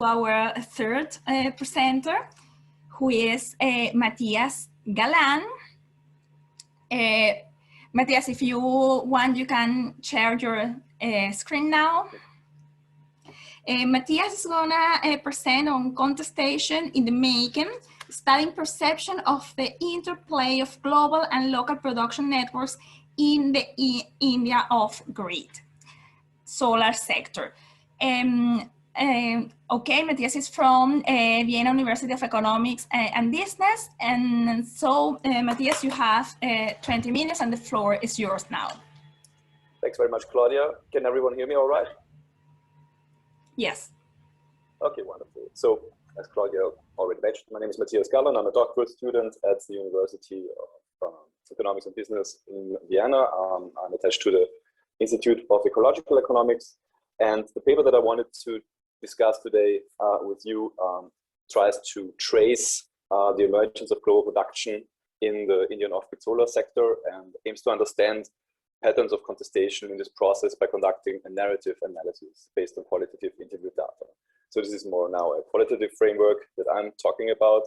our third presenter, who is Matthias Galan. Matthias, if you want, you can share your screen now. Matthias is gonna present on contestation in the making, studying perception of the interplay of global and local production networks in the India off-grid solar sector. Okay, Matthias is from Vienna University of Economics and Business. And so, Matthias, you have 20 minutes and the floor is yours now. Thanks very much, Claudia. Can everyone hear me all right? Yes. Okay, wonderful. So, as Claudia already mentioned, my name is Matthias Galan. I'm a doctoral student at the University of Economics and Business in Vienna. I'm attached to the Institute of Ecological Economics. And the paper that I wanted to discuss today with you tries to trace the emergence of global production in the Indian off-grid solar sector and aims to understand patterns of contestation in this process by conducting a narrative analysis based on qualitative interview data. So this is more now a qualitative framework that I'm talking about.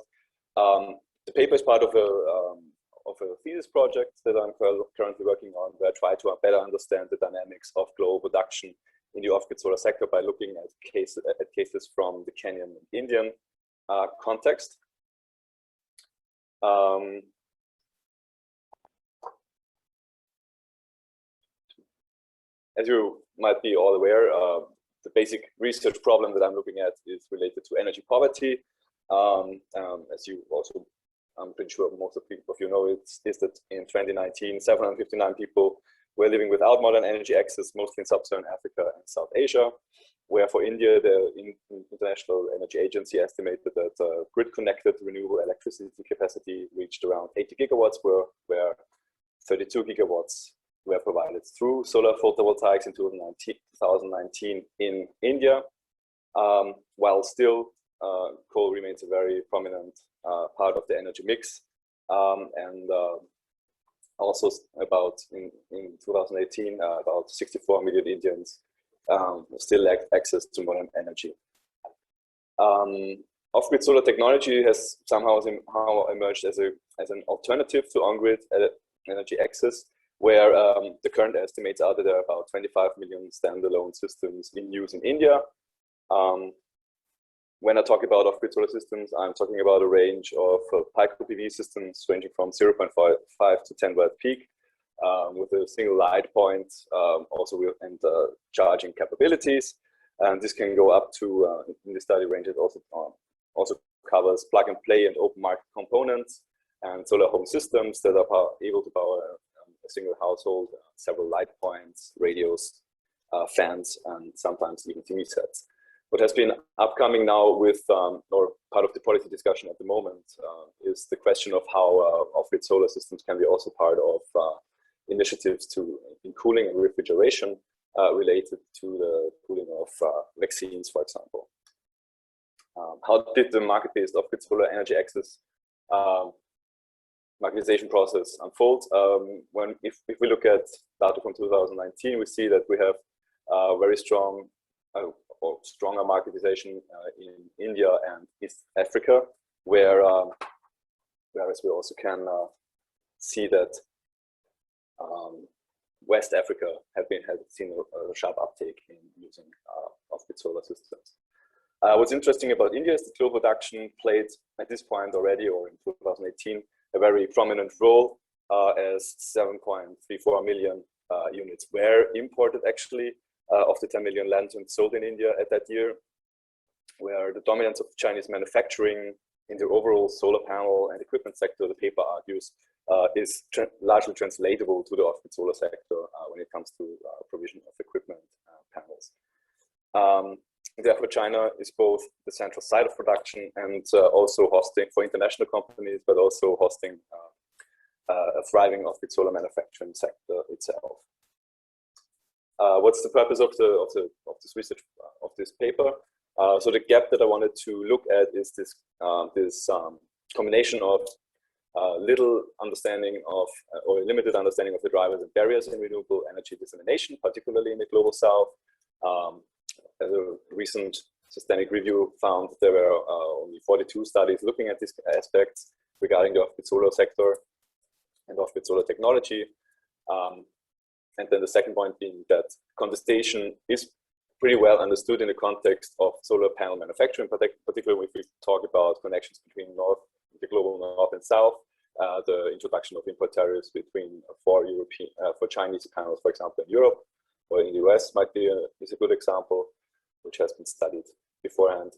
The paper is part of a thesis project that I'm currently working on, where I try to better understand the dynamics of global production in the off-grid solar sector by looking at cases from the Kenyan and Indian context. As you might be all aware, the basic research problem that I'm looking at is related to energy poverty. As you also, I'm pretty sure most of you know, is that in 2019, 759 people were living without modern energy access, mostly in sub-Saharan Africa and South Asia, where for India, the International Energy Agency estimated that grid-connected renewable electricity capacity reached around 80 gigawatts, where 32 gigawatts were provided through solar photovoltaics in 2019 in India, while still coal remains a very prominent part of the energy mix. Also about in 2018, about 64 million Indians still lacked access to modern energy. Off-grid solar technology has somehow emerged as an alternative to on-grid energy access, where the current estimates are that there are about 25 million standalone systems in use in India. When I talk about off-grid solar systems, I'm talking about a range of Pico PV systems ranging from 0.5 to 10 watt peak, with a single light point, and charging capabilities. And this can go up to, in the study range, it also covers plug and play and open market components and solar home systems that are able to power a single household, several light points, radios, fans, and sometimes even TV sets. What has been upcoming now with, or part of the policy discussion at the moment, is the question of how off-grid solar systems can be also part of initiatives in cooling and refrigeration related to the cooling of vaccines, for example. How did the market-based off-grid solar energy access marketization process unfold? If we look at data from 2019, we see that we have very strong or stronger marketization in India and East Africa, whereas we also can see that West Africa has seen a sharp uptake in using off-grid solar systems. What's interesting about India is that global production played at this point already, or in 2018, a very prominent role, as 7.34 million units were imported actually of the 10 million lanterns sold in India at that year, where the dominance of Chinese manufacturing in the overall solar panel and equipment sector, the paper argues, is largely translatable to the off-grid solar sector when it comes to provision of equipment panels. Therefore, China is both the central site of production and also hosting for international companies, but also hosting a thriving off-grid solar manufacturing sector itself. What's the purpose of this research, of this paper? So the gap that I wanted to look at is this combination of little understanding of, or limited understanding of the drivers and barriers in renewable energy dissemination, particularly in the global south. As a recent systemic review found there were only 42 studies looking at these aspects regarding the off-grid solar sector and off-grid solar technology. And then the second point being that contestation is pretty well understood in the context of solar panel manufacturing, particularly if we talk about connections between the global north and south, the introduction of import tariffs for Chinese panels, for example, in Europe or in the US is a good example, which has been studied beforehand.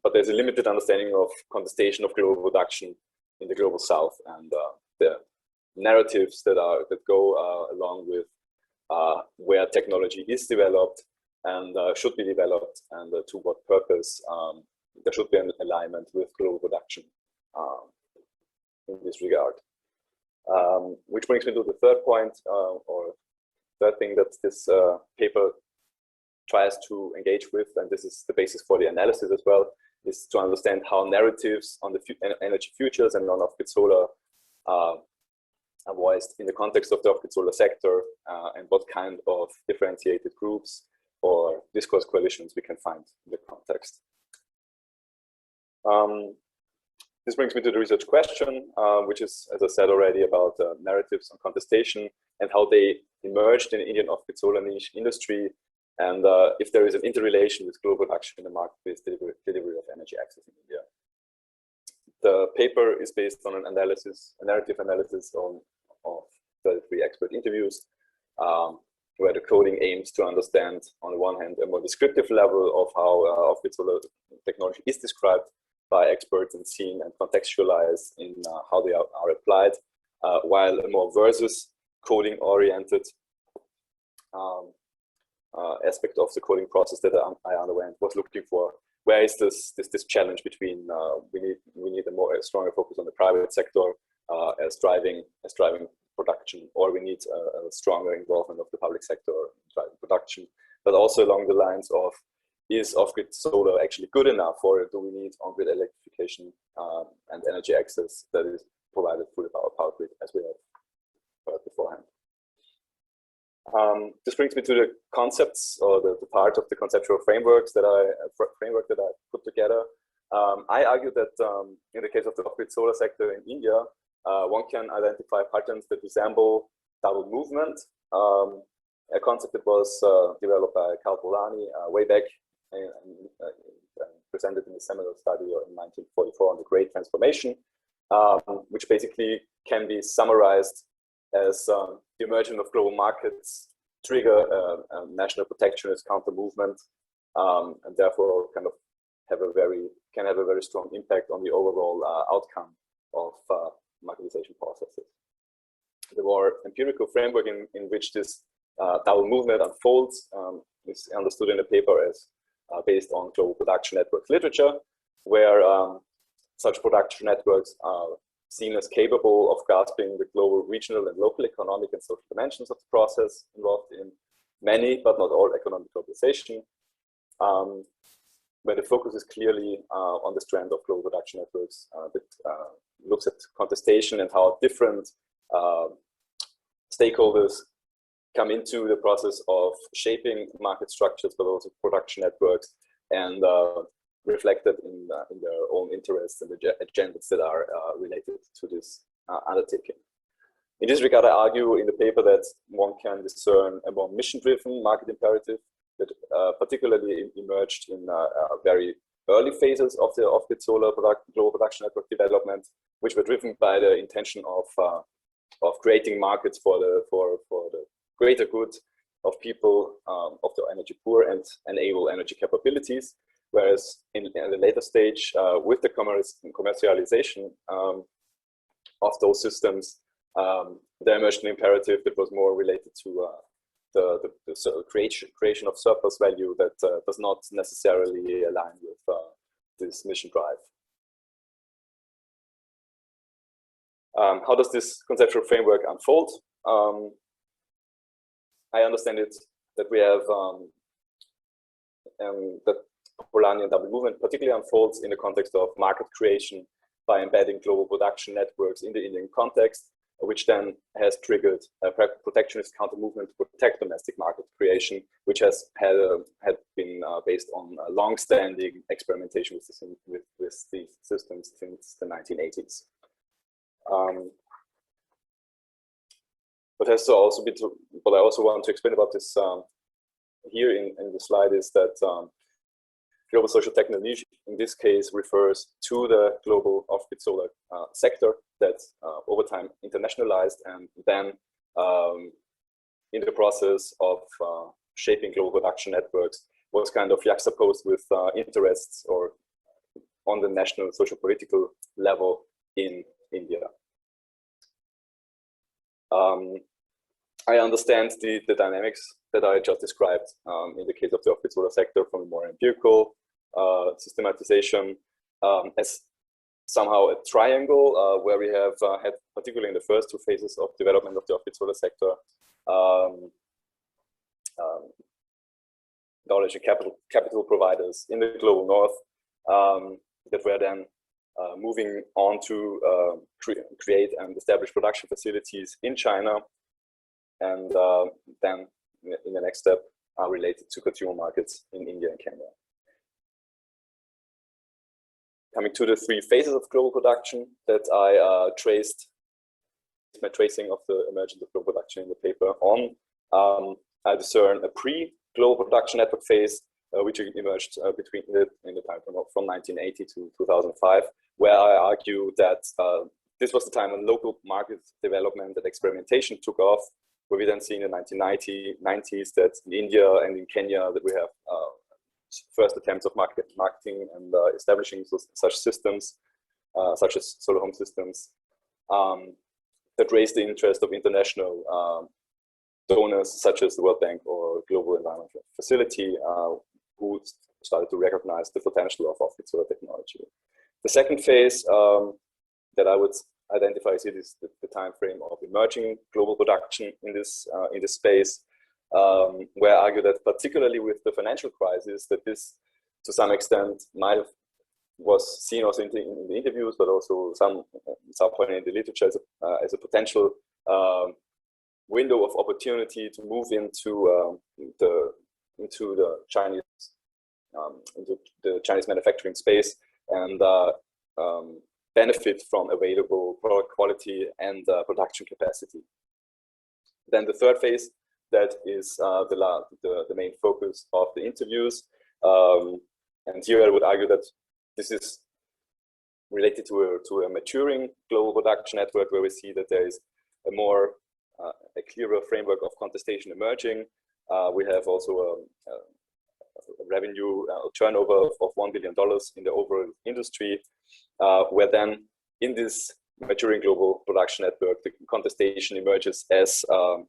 But there's a limited understanding of contestation of global production in the global south, and the narratives that go along with where technology is developed and should be developed, and to what purpose. There should be an alignment with global production in this regard. Which brings me to the third point, or third thing that this paper tries to engage with, and this is the basis for the analysis as well, is to understand how narratives on the energy futures and on off-grid solar are voiced in the context of the off-grid solar sector, and what kind of differentiated groups or discourse coalitions we can find in the context. This brings me to the research question, which is, as I said already, about narratives on contestation and how they emerged in the Indian off-grid solar niche industry, and if there is an interrelation with global production in the market-based delivery of energy access in India. The paper is based on a narrative analysis of 33 expert interviews, where the coding aims to understand, on the one hand, a more descriptive level of how off-grid solar technology is described by experts and seen and contextualized in how they are applied, while a more versus coding-oriented aspect of the coding process that I underwent was looking for where is this challenge between we need a stronger focus on the private sector as driving production, or we need a stronger involvement of the public sector in driving production, but also along the lines of, is off-grid solar actually good enough, or do we need on-grid electrification and energy access that is provided through the power grid, as we have heard beforehand. This brings me to the concepts, or the part of the conceptual framework that I put together. I argue that in the case of the off-grid solar sector in India, one can identify patterns that resemble double movement, a concept that was developed by Karl Polanyi way back and presented in a seminal study in 1944 on the Great Transformation, which basically can be summarized as the emergence of global markets trigger a national protectionist counter movement, and therefore can have a very strong impact on the overall outcome of marketization processes. The more empirical framework in which this double movement unfolds is understood in the paper as based on global production networks literature, where such production networks are seen as capable of grasping the global, regional, and local economic and social dimensions of the process involved in many, but not all, economic globalization, where the focus is clearly on the strand of global production networks that looks at contestation and how different stakeholders come into the process of shaping market structures, but also production networks, and reflected in their own interests and the agendas that are related to this undertaking. In this regard, I argue in the paper that one can discern a more mission-driven market imperative that particularly emerged in very early phases of the off-grid solar global production network development, which were driven by the intention of creating markets for the greater good of people, of the energy poor, and enable energy capabilities. Whereas in the later stage, with the commercialization of those systems, there emerged an imperative that was more related to the creation of surplus value that does not necessarily align with this mission drive. How does this conceptual framework unfold? I understand it that we have that Polanyi and double movement particularly unfolds in the context of market creation by embedding global production networks in the Indian context, which then has triggered a protectionist counter movement to protect domestic market creation, which had been based on long-standing experimentation with these systems since the 1980s. What has also been, what I also want to explain about this here in the slide is that global social technology in this case refers to the global off-grid solar sector that over time internationalized and then in the process of shaping global production networks was kind of juxtaposed with interests or on the national social political level in India. I understand the dynamics that I just described in the case of the off-grid solar sector from a more empirical systematization as somehow a triangle where we have had, particularly in the first two phases of development of the off-grid solar sector, knowledge and capital providers in the global north that were then moving on to create and establish production facilities in China, and then in the next step are related to consumer markets in India and Kenya. Coming to the three phases of global production that I traced, my tracing of the emergence of global production in the paper on, I discern a pre-global production network phase, which emerged in the time from 1980 to 2005, where I argue that this was the time when local market development and experimentation took off, where we then see in the 1990s that in India and in Kenya that we have first attempts of marketing and establishing such systems, such as solar home systems, that raised the interest of international donors such as the World Bank or Global Environmental Facility, who started to recognize the potential of off-grid solar technology. The second phase that I would identify is the time frame of emerging global production in this space, where I argue that particularly with the financial crisis, that this to some extent was seen also in the interviews, but also some point in the literature as a potential window of opportunity to move into the Chinese manufacturing space and benefit from available product quality and production capacity. Then the third phase, that is the main focus of the interviews, and here I would argue that this is related to a maturing global production network, where we see that there is a clearer framework of contestation emerging. We have also a revenue turnover of $1 billion in the overall industry, where then in this maturing global production network, the contestation emerges as a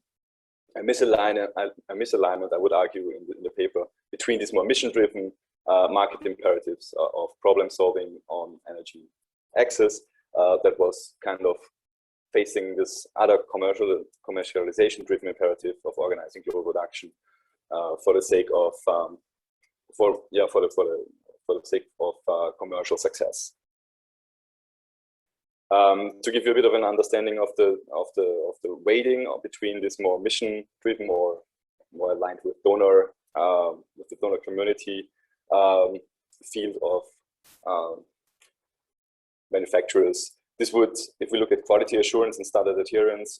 misalignment, I would argue, in the paper, between these more mission-driven market imperatives of problem solving on energy access that was kind of facing this other commercialization-driven imperative of organizing global production for the sake of commercial success. To give you a bit of an understanding of the weighting between this more mission-driven, more aligned with the donor community field of manufacturers, this would, if we look at quality assurance and standard adherence,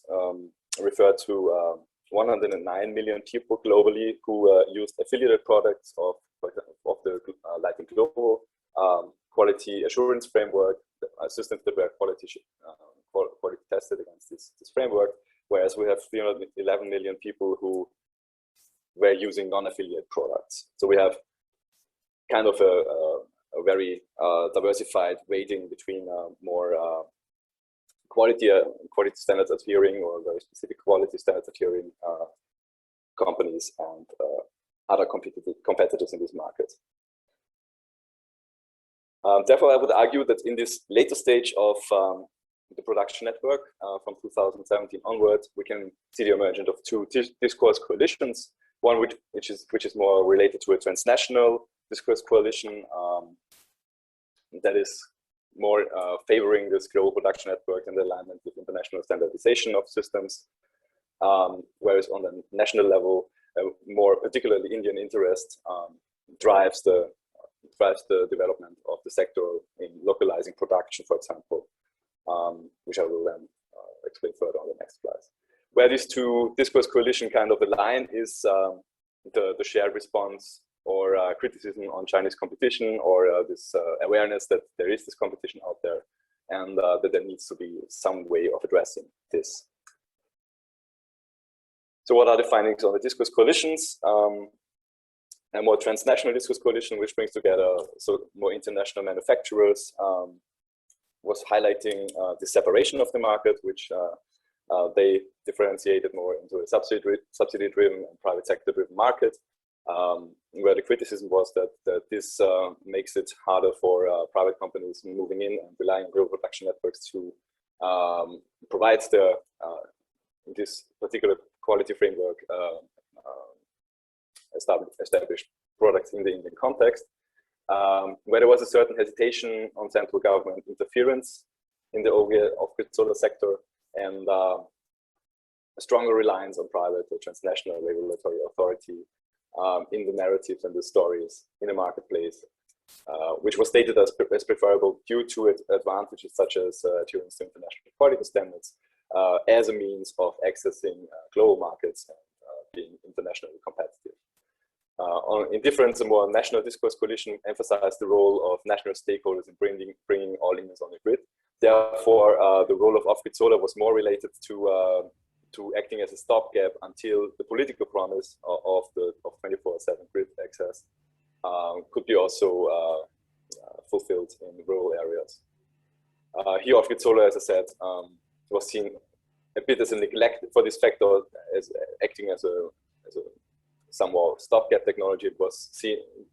refer to 109 million people globally who used affiliated products of the Lighting Global quality assurance framework, systems that were quality tested against this framework, whereas we have 311 million people who were using non-affiliate products. So we have kind of a very diversified weighting between more quality standards adhering or very specific quality standards adhering companies and other competitors in this market. Therefore, I would argue that in this later stage of the production network, from 2017 onwards, we can see the emergence of two discourse coalitions. One which is more related to a transnational discourse coalition that is more favoring this global production network and the alignment with international standardization of systems, whereas on the national level, more particularly Indian interest drives the development of the sector in localizing production, for example, which I will then explain further on the next slides. Where these two discourse coalition kind of align is the shared response or criticism on Chinese competition, or this awareness that there is this competition out there, and that there needs to be some way of addressing this. So what are the findings on the discourse coalitions? A more transnational discourse coalition, which brings together more international manufacturers, was highlighting the separation of the market, which they differentiated more into a subsidy-driven and private sector-driven market, where the criticism was that this makes it harder for private companies moving in and relying on global production networks to provide this particular quality framework established products in the Indian context, where there was a certain hesitation on central government interference in the off-grid solar sector, and a stronger reliance on private or transnational regulatory authority in the narratives and the stories in the marketplace, which was stated as preferable due to advantages such as adherence to international quality standards as a means of accessing global markets and being internationally competitive. In difference, a more national discourse coalition emphasized the role of national stakeholders in bringing all Indians on the grid. Therefore, the role of off-grid solar was more related to acting as a stopgap until the political promise of 24/7 grid access could be also fulfilled in rural areas. Here, off-grid solar, as I said, was seen a bit as a neglect for this factor, as acting as a somewhat stopgap technology. It was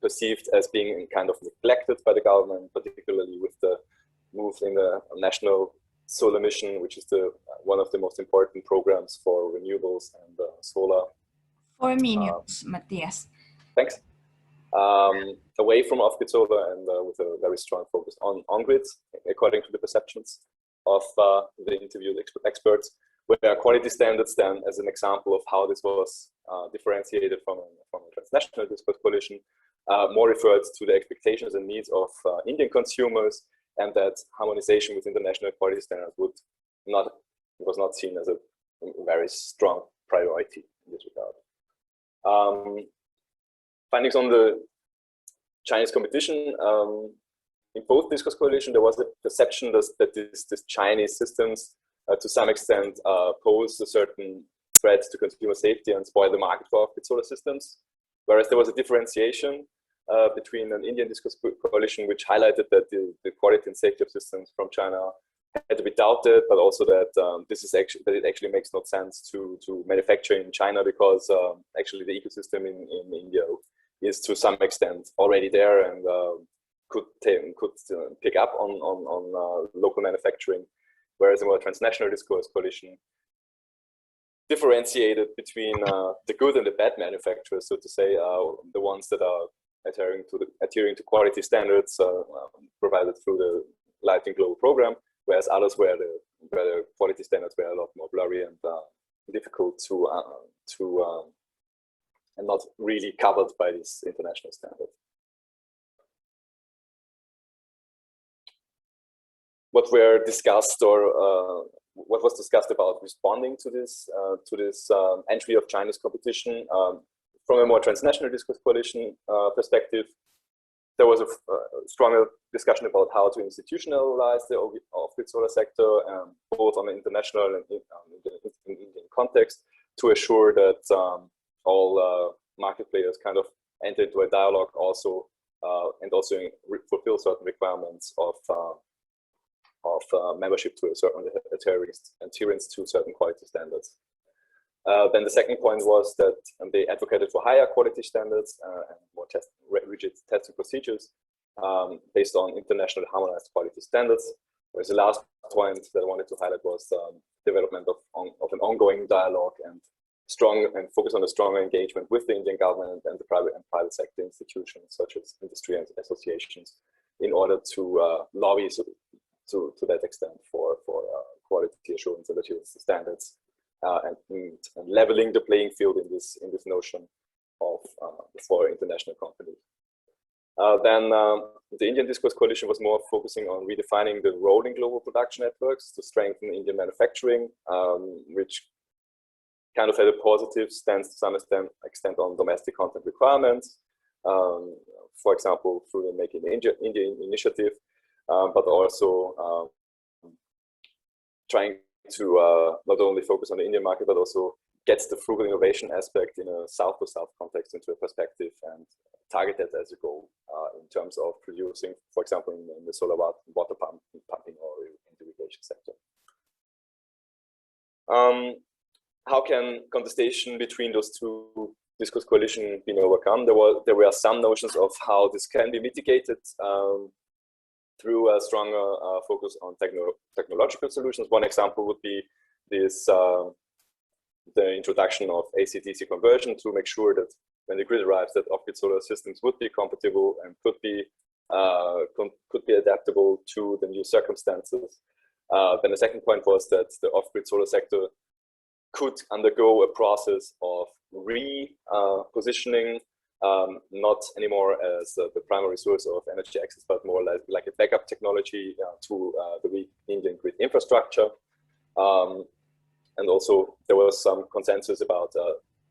perceived as being kind of neglected by the government, particularly with the move in the national solar mission, which is one of the most important programs for renewables and solar. 4 minutes, Matthias. Thanks. Away from off-grid solar and with a very strong focus on on-grids, according to the perceptions of the interviewed experts, where quality standards then, as an example of how this was differentiated from a transnational discourse coalition, more referred to the expectations and needs of Indian consumers, and that harmonization with international quality standards was not seen as a very strong priority in this regard. Findings on the Chinese competition. In both discourse coalition, there was a perception that these Chinese systems, to some extent, pose a certain threat to consumer safety and spoil the market for off-grid solar systems. Whereas there was a differentiation between an Indian discourse coalition, which highlighted that the quality and safety of systems from China had to be doubted, but also that it actually makes no sense to manufacture in China, because actually the ecosystem in India is to some extent already there and could pick up on local manufacturing. Whereas a more transnational discourse coalition differentiated between the good and the bad manufacturers, so to say, the ones that are adhering to quality standards provided through the Lighting Global program, whereas others where the quality standards were a lot more blurry and difficult to and not really covered by this international standard. What were discussed, or what was discussed about responding to this entry of Chinese competition from a more transnational discourse coalition perspective? There was a stronger discussion about how to institutionalize the off-grid solar sector, both on the international and in Indian context, to assure that all market players kind of enter into a dialogue also, and also fulfill certain requirements of membership to a certain adherence to certain quality standards. Then the second point was that they advocated for higher quality standards and more rigid testing procedures based on international harmonized quality standards. Whereas the last point that I wanted to highlight was development of an ongoing dialogue and focus on a stronger engagement with the Indian government and the private sector institutions such as industry and associations, in order to lobby to that extent for quality assurance and adherence standards, and leveling the playing field in this notion of for international companies. Then the Indian Discourse Coalition was more focusing on redefining the role in global production networks to strengthen Indian manufacturing, which kind of had a positive stance to some extent on domestic content requirements, for example, through the Make in India initiative, but also trying to not only focus on the Indian market, but also gets the frugal innovation aspect in a South-to-South context into a perspective and target that as a goal in terms of producing, for example, in the solar water pumping or in the irrigation sector. How can contestation between those two discourse coalition being overcome? There were some notions of how this can be mitigated through a stronger focus on technological solutions. One example would be this the introduction of AC/DC conversion to make sure that when the grid arrives, that off-grid solar systems would be compatible and could be adaptable to the new circumstances. Then the second point was that the off-grid solar sector could undergo a process of repositioning, not anymore as the primary source of energy access, but more like a backup technology to the weak Indian grid infrastructure. And also there was some consensus about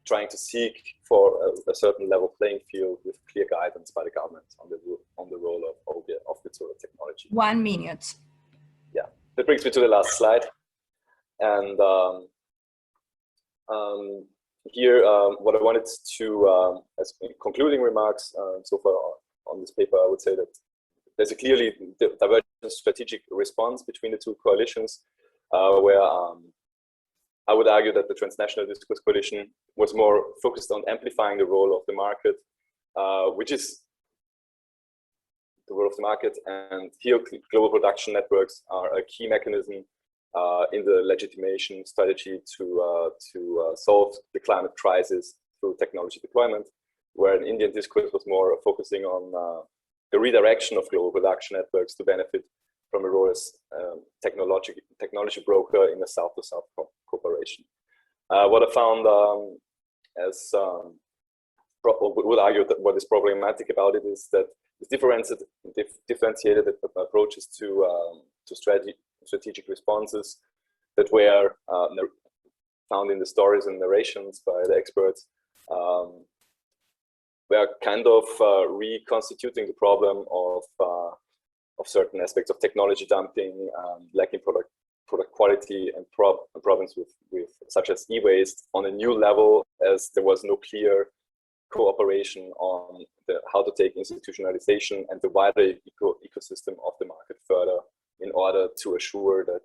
trying to seek for a certain level playing field with clear guidance by the government on the role of off-grid solar technology. 1 minute. Yeah, that brings me to the last slide. And here, what I wanted to, as concluding remarks so far on this paper, I would say that there's a clearly divergent strategic response between the two coalitions, where I would argue that the Transnational Discourse Coalition was more focused on amplifying the role of the market, which is the role of the market, and here global production networks are a key mechanism in the legitimation strategy to solve the climate crisis through technology deployment, where an Indian discourse was more focusing on the redirection of global production networks to benefit from a role as technology broker in a South-to-South cooperation. What I found would argue that what is problematic about it is that the differentiated approaches to strategic responses that were found in the stories and narrations by the experts were kind of reconstituting the problem of certain aspects of technology dumping, lacking product quality, and problems with such as e-waste on a new level, as there was no clear cooperation on how to take institutionalization and the wider ecosystem of the market further in order to assure that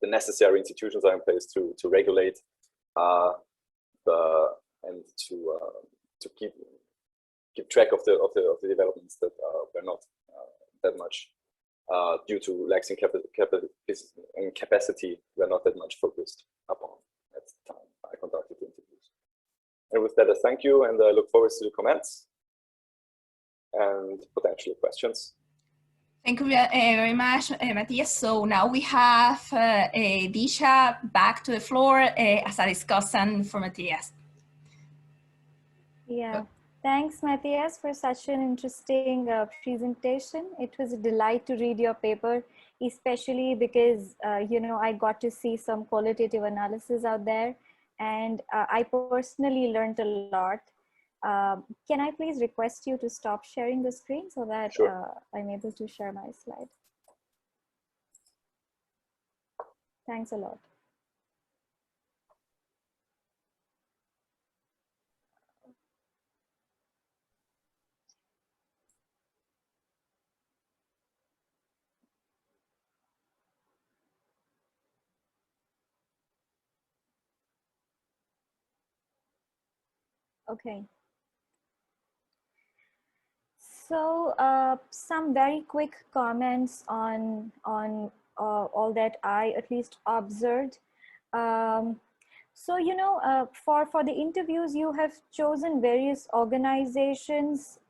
the necessary institutions are in place to regulate and to keep track of the developments that were not that much due to lacking capacity, were not that much focused upon at the time I conducted the interviews. And with that, I thank you, and I look forward to the comments and potential questions. Thank you very much, Matthias. So now we have Disha back to the floor as a discussant for Matthias. Yeah, thanks, Matthias, for such an interesting presentation. It was a delight to read your paper, especially because, you know, I got to see some qualitative analysis out there, and I personally learned a lot. Can I please request you to stop sharing the screen so that Sure. I'm able to share my slide? Thanks a lot. Okay. So some very quick comments on all that I at least observed. So, you know, for the interviews, you have chosen various organizations,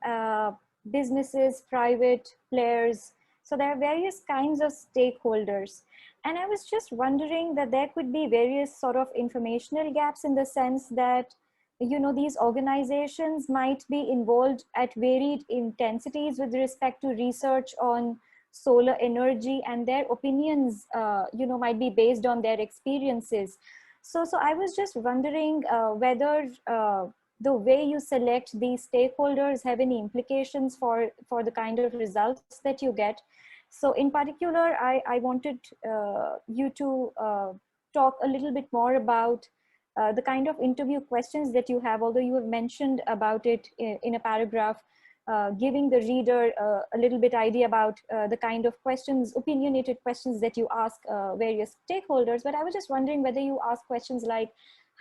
businesses, private players, So there are various kinds of stakeholders. And I was just wondering that there could be various sort of informational gaps in the sense that, you know, these organizations might be involved at varied intensities with respect to research on solar energy, and their opinions, you know, might be based on their experiences. So I was just wondering whether the way you select these stakeholders have any implications for the kind of results that you get. So in particular, I wanted you to talk a little bit more about the kind of interview questions that you have, although you have mentioned about it in a paragraph, giving the reader a little bit idea about the kind of questions, opinionated questions that you ask various stakeholders. But I was just wondering whether you ask questions like,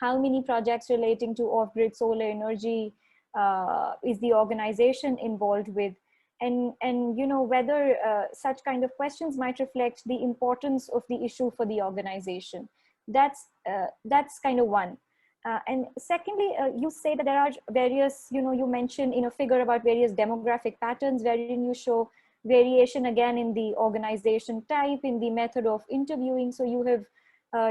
how many projects relating to off-grid solar energy is the organization involved with? And you know, whether such kind of questions might reflect the importance of the issue for the organization. That's kind of one. And secondly, you say that there are various, you know, you mentioned in a figure about various demographic patterns wherein you show variation again in the organization type, in the method of interviewing. So you have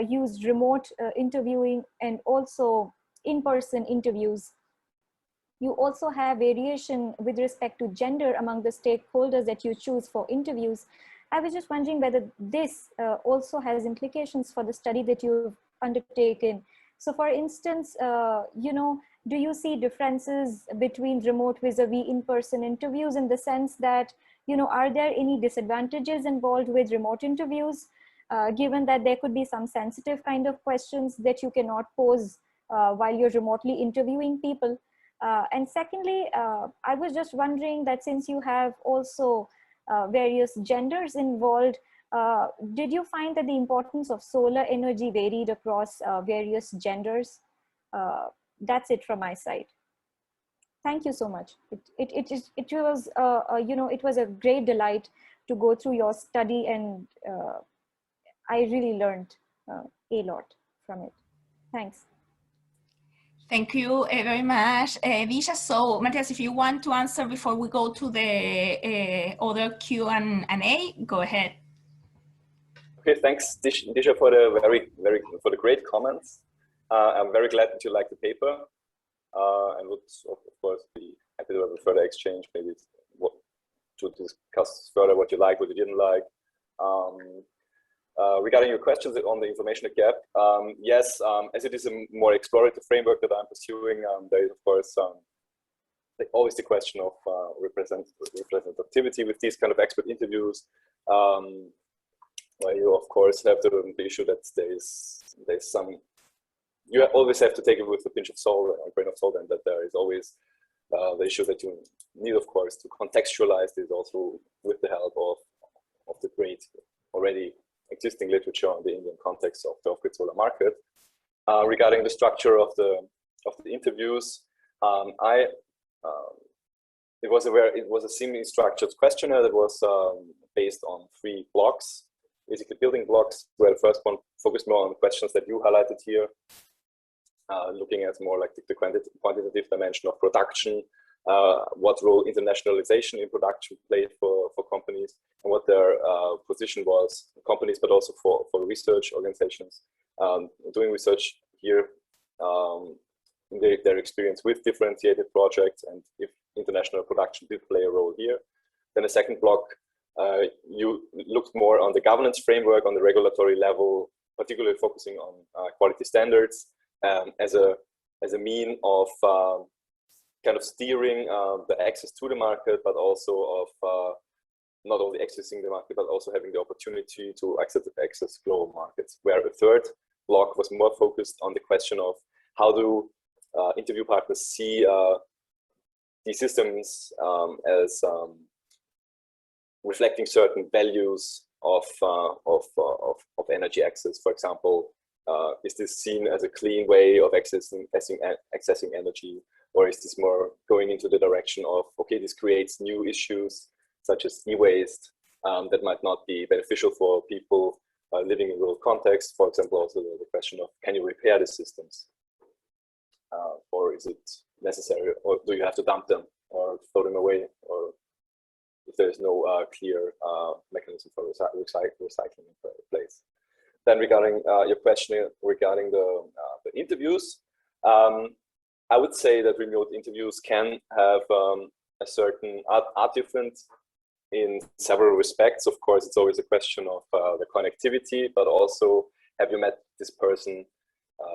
used remote interviewing and also in-person interviews. You also have variation with respect to gender among the stakeholders that you choose for interviews. I was just wondering whether this also has implications for the study that you've undertaken. So for instance, you know, do you see differences between remote vis-a-vis in-person interviews, in the sense that, you know, are there any disadvantages involved with remote interviews, given that there could be some sensitive kind of questions that you cannot pose while you're remotely interviewing people? And secondly, I was just wondering that since you have also various genders involved, did you find that the importance of solar energy varied across various genders? That's it from my side. Thank you so much. It was, you know, it was a great delight to go through your study, and I really learned a lot from it. Thanks. Thank you very much, Disha. So, Matthias, if you want to answer before we go to the other Q&A, go ahead. Okay, thanks, Disha, for the great comments. I'm very glad that you like the paper, and would of course be happy to have a further exchange, maybe to discuss further what you like, what you didn't like. Regarding your questions on the information gap, yes, as it is a more explorative framework that I'm pursuing, there is of course always the question of representativity with these kind of expert interviews, where you of course have the issue that there's some, you always have to take it with a pinch of salt, a grain of salt, and that there is always the issue that you need, of course, to contextualize this also with the help of the great already existing literature on the Indian context of the off-grid solar market. Regarding the structure of the interviews, it was a semi-structured questionnaire that was based on 3 blocks, basically building blocks, where the first one focused more on the questions that you highlighted here, looking at more like the quantitative dimension of production, what role internationalization in production played for companies, and what their position was, companies, but also for research organizations doing research here, their experience with differentiated projects, and if international production did play a role here. Then the second block, you looked more on the governance framework on the regulatory level, particularly focusing on quality standards as a mean of kind of steering the access to the market, but also of not only accessing the market, but also having the opportunity to access global markets. Where the third block was more focused on the question of how do interview partners see these systems as reflecting certain values of energy access. For example, is this seen as a clean way of accessing energy, or is this more going into the direction of, okay, this creates new issues such as e-waste that might not be beneficial for people living in rural contexts? For example, also the question of, can you repair the systems, or is it necessary, or do you have to dump them or throw them away, or if there is no clear mechanism for recycling in place. Then regarding your question regarding the interviews, I would say that remote interviews can have a certain are different in several respects. Of course, it's always a question of the connectivity, but also, have you met this person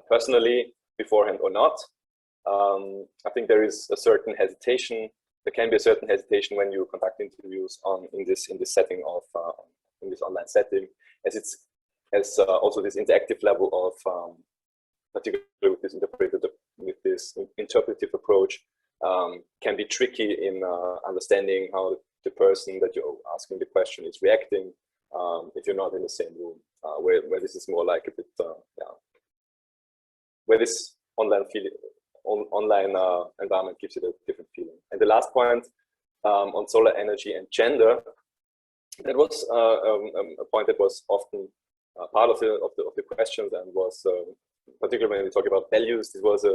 personally beforehand or not? I think there is a certain hesitation. There can be a certain hesitation when you conduct interviews in this setting of in this online setting, as also this interactive level of particularly with this interpretive approach can be tricky in understanding how the person that you're asking the question is reacting if you're not in the same room, where this is more like a bit where this online environment gives you a different feeling. And the last point on solar energy and gender, that was a point that was often part of the questions, and was particularly when we talk about values. This was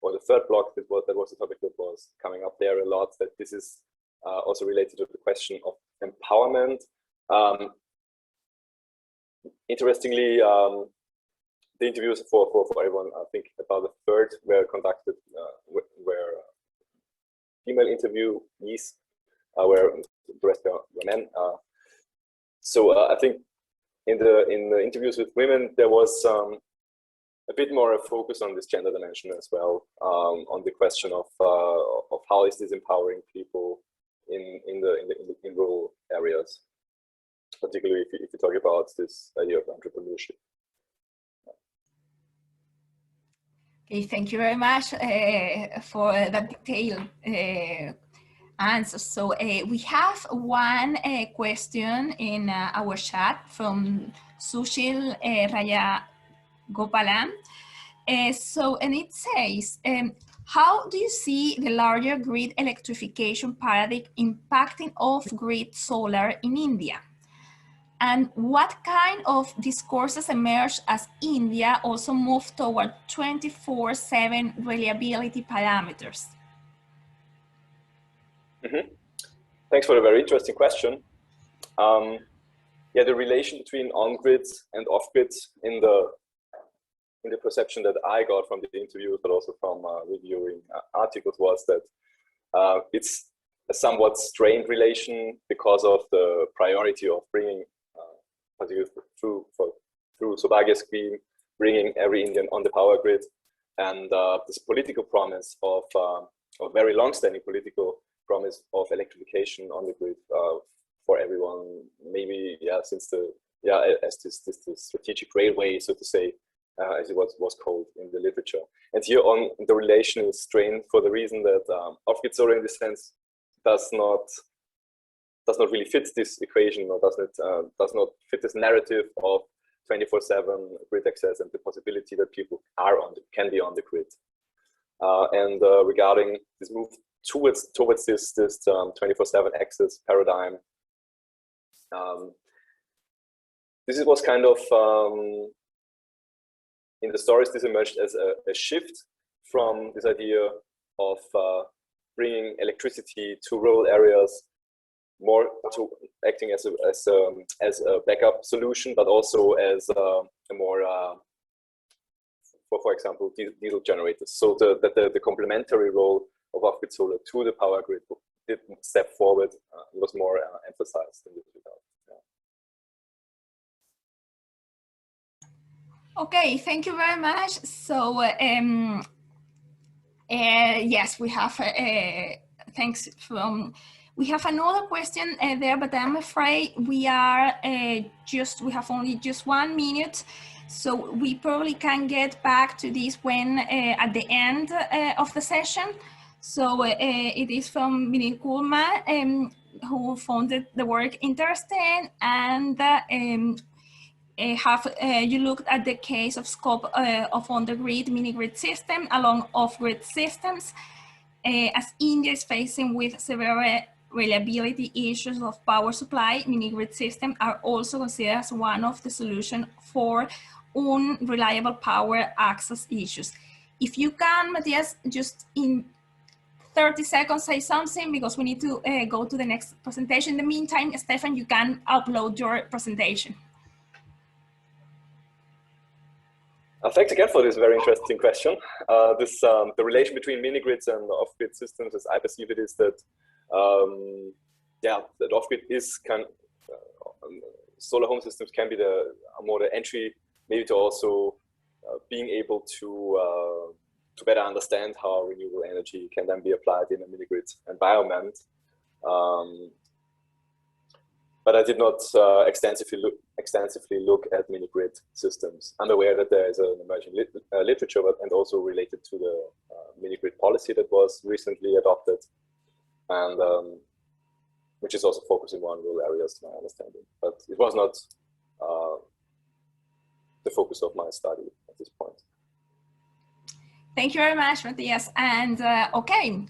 or the third block, that was a topic that was coming up there a lot, that this is also related to the question of empowerment. Interestingly, the interviews for everyone, I think about a third were conducted where female interviewees, where the rest were men. So I think in the interviews with women, there was a bit more a focus on this gender dimension as well, on the question of how is this empowering people in rural areas, particularly if you talk about this idea of entrepreneurship. Okay, thank you very much for that detailed answer. So we have one question in our chat from Sushil Raya Gopalan. And it says, how do you see the larger grid electrification paradigm impacting off-grid solar in India? And what kind of discourses emerge as India also moved toward 24/7 reliability parameters? Mm-hmm. Thanks for a very interesting question. Yeah, the relation between on-grids and off-grids in the perception that I got from the interview, but also from reviewing articles, was that it's a somewhat strained relation because of the priority of bringing, particularly through Saubhagya scheme, bringing every Indian on the power grid, and this political promise of a very long-standing political promise of electrification on the grid for everyone. Maybe since as this strategic railway, so to say, as it was called in the literature. And here on, the relation is strained for the reason that off-grid solar, in this sense, does not really fit this equation, or does not fit this narrative of 24/7 grid access and the possibility that people can be on the grid. And regarding this move towards this 24/7 access paradigm, this was kind of in the stories, this emerged as a shift from this idea of bringing electricity to rural areas, more to acting as a backup solution, but also as a more for example, diesel generators. So that the complementary role of off-grid solar to the power grid did step forward. It was more emphasized in this regard. Okay, thank you very much. So yes, we have thanks from. We have another question there, but I'm afraid we have only just 1 minute, so we probably can get back to this when at the end of the session. So it is from Vinil Kulma, who found the work interesting, and you looked at the case of scope of on-the-grid mini-grid system along off-grid systems, as India is facing with severe reliability issues of power supply. Mini-grid systems are also considered as one of the solutions for unreliable power access issues. If you can, Matthias, just 30 seconds, say something, because we need to go to the next presentation. In the meantime, Stefan, you can upload your presentation. Thanks again for this very interesting question. The relation between mini-grids and off-grid systems, as I perceive it, is that that off-grid is solar home systems can be more the entry, maybe to also being able to better understand how renewable energy can then be applied in a mini-grid environment. But I did not extensively look at mini-grid systems. I'm aware that there is an emerging literature, and also related to the mini-grid policy that was recently adopted, and which is also focusing on rural areas, to my understanding. But it was not the focus of my study at this point. Thank you very much, Matthias. And okay.